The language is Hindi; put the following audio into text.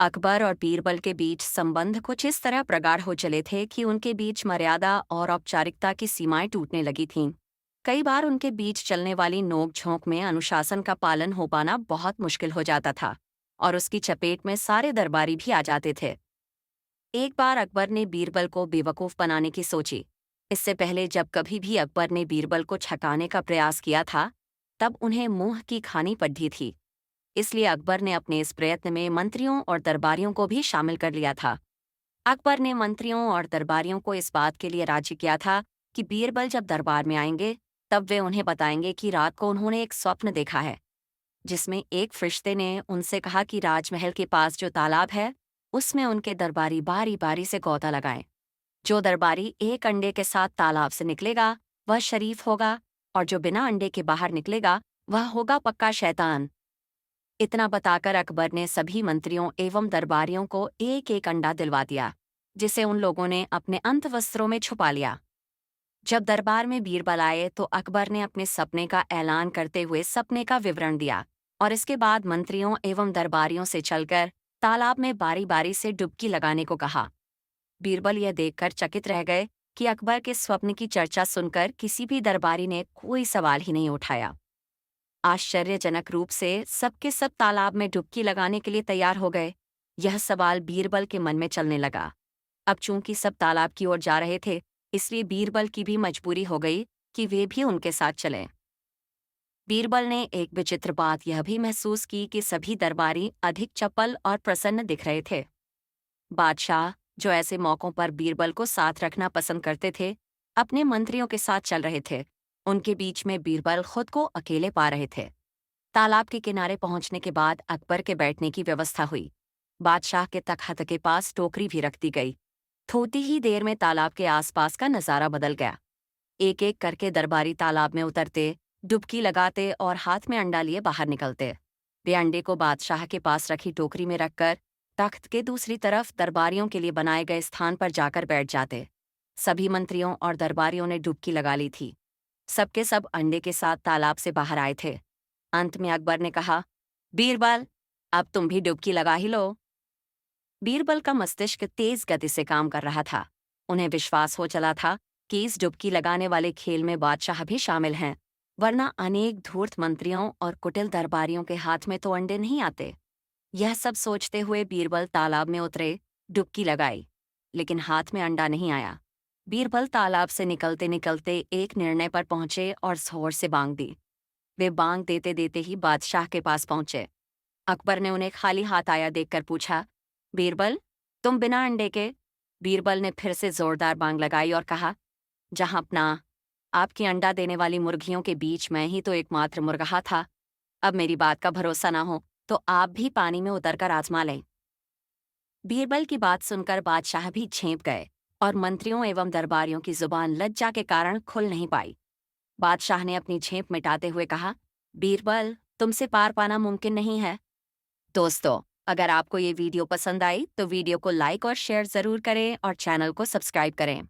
अकबर और बीरबल के बीच संबंध कुछ इस तरह प्रगाढ़ हो चले थे कि उनके बीच मर्यादा और औपचारिकता की सीमाएं टूटने लगी थीं। कई बार उनके बीच चलने वाली नोक-झोंक में अनुशासन का पालन हो पाना बहुत मुश्किल हो जाता था और उसकी चपेट में सारे दरबारी भी आ जाते थे। एक बार अकबर ने बीरबल को बेवकूफ बनाने की सोची। इससे पहले जब कभी भी अकबर ने बीरबल को छकाने का प्रयास किया था, तब उन्हें मुंह की खानी पड़ी थी। इसलिए अकबर ने अपने इस प्रयत्न में मंत्रियों और दरबारियों को भी शामिल कर लिया था। अकबर ने मंत्रियों और दरबारियों को इस बात के लिए राजी किया था कि बीरबल जब दरबार में आएंगे, तब वे उन्हें बताएंगे कि रात को उन्होंने एक स्वप्न देखा है, जिसमें एक फरिश्ते ने उनसे कहा कि राजमहल के पास जो तालाब है, उसमें उनके दरबारी बारी बारी से गोता लगाएं। जो दरबारी एक अंडे के साथ तालाब से निकलेगा, वह शरीफ होगा, और जो बिना अंडे के बाहर निकलेगा, वह होगा पक्का शैतान। इतना बताकर अकबर ने सभी मंत्रियों एवं दरबारियों को एक एक अंडा दिलवा दिया, जिसे उन लोगों ने अपने अंतवस्त्रों में छुपा लिया। जब दरबार में बीरबल आए तो अकबर ने अपने सपने का ऐलान करते हुए सपने का विवरण दिया और इसके बाद मंत्रियों एवं दरबारियों से चलकर तालाब में बारी बारी से डुबकी लगाने को कहा। बीरबल यह देखकर चकित रह गए कि अकबर के स्वप्न की चर्चा सुनकर किसी भी दरबारी ने कोई सवाल ही नहीं उठाया। आश्चर्यजनक रूप से सबके सब तालाब में डुबकी लगाने के लिए तैयार हो गए। यह सवाल बीरबल के मन में चलने लगा। अब चूंकि सब तालाब की ओर जा रहे थे, इसलिए बीरबल की भी मजबूरी हो गई कि वे भी उनके साथ चलें। बीरबल ने एक विचित्र बात यह भी महसूस की कि सभी दरबारी अधिक चपल और प्रसन्न दिख रहे थे। बादशाह, जो ऐसे मौकों पर बीरबल को साथ रखना पसंद करते थे, अपने मंत्रियों के साथ चल रहे थे। उनके बीच में बीरबल खुद को अकेले पा रहे थे। तालाब के किनारे पहुंचने के बाद अकबर के बैठने की व्यवस्था हुई। बादशाह के तख्त के पास टोकरी भी रख दी गई। थोड़ी ही देर में तालाब के आसपास का नजारा बदल गया। एक एक करके दरबारी तालाब में उतरते, डुबकी लगाते और हाथ में अंडा लिए बाहर निकलते। वे अंडे को बादशाह के पास रखी टोकरी में रखकर तख्त के दूसरी तरफ दरबारियों के लिए बनाए गए स्थान पर जाकर बैठ जाते। सभी मंत्रियों और दरबारियों ने डुबकी लगा ली थी। सबके सब अंडे के साथ तालाब से बाहर आए थे। अंत में अकबर ने कहा, बीरबल, अब तुम भी डुबकी लगा ही लो। बीरबल का मस्तिष्क तेज गति से काम कर रहा था। उन्हें विश्वास हो चला था कि इस डुबकी लगाने वाले खेल में बादशाह भी शामिल हैं, वरना अनेक धूर्त मंत्रियों और कुटिल दरबारियों के हाथ में तो अंडे नहीं आते। यह सब सोचते हुए बीरबल तालाब में उतरे, डुबकी लगाई, लेकिन हाथ में अंडा नहीं आया। बीरबल तालाब से निकलते निकलते एक निर्णय पर पहुंचे और जोर से बांग दी। वे बांग देते देते ही बादशाह के पास पहुंचे। अकबर ने उन्हें खाली हाथ आया देखकर पूछा, बीरबल, तुम बिना अंडे के? बीरबल ने फिर से जोरदार बांग लगाई और कहा, जहां अपना, आपकी अंडा देने वाली मुर्गियों के बीच मैं ही तो एकमात्र मुर्गा था। अब मेरी बात का भरोसा ना हो तो आप भी पानी में उतरकर आजमा लें। बीरबल की बात सुनकर बादशाह भी झेंप गए और मंत्रियों एवं दरबारियों की जुबान लज्जा के कारण खुल नहीं पाई। बादशाह ने अपनी झेंप मिटाते हुए कहा, बीरबल, तुमसे पार पाना मुमकिन नहीं है। दोस्तों, अगर आपको ये वीडियो पसंद आई तो वीडियो को लाइक और शेयर जरूर करें और चैनल को सब्सक्राइब करें।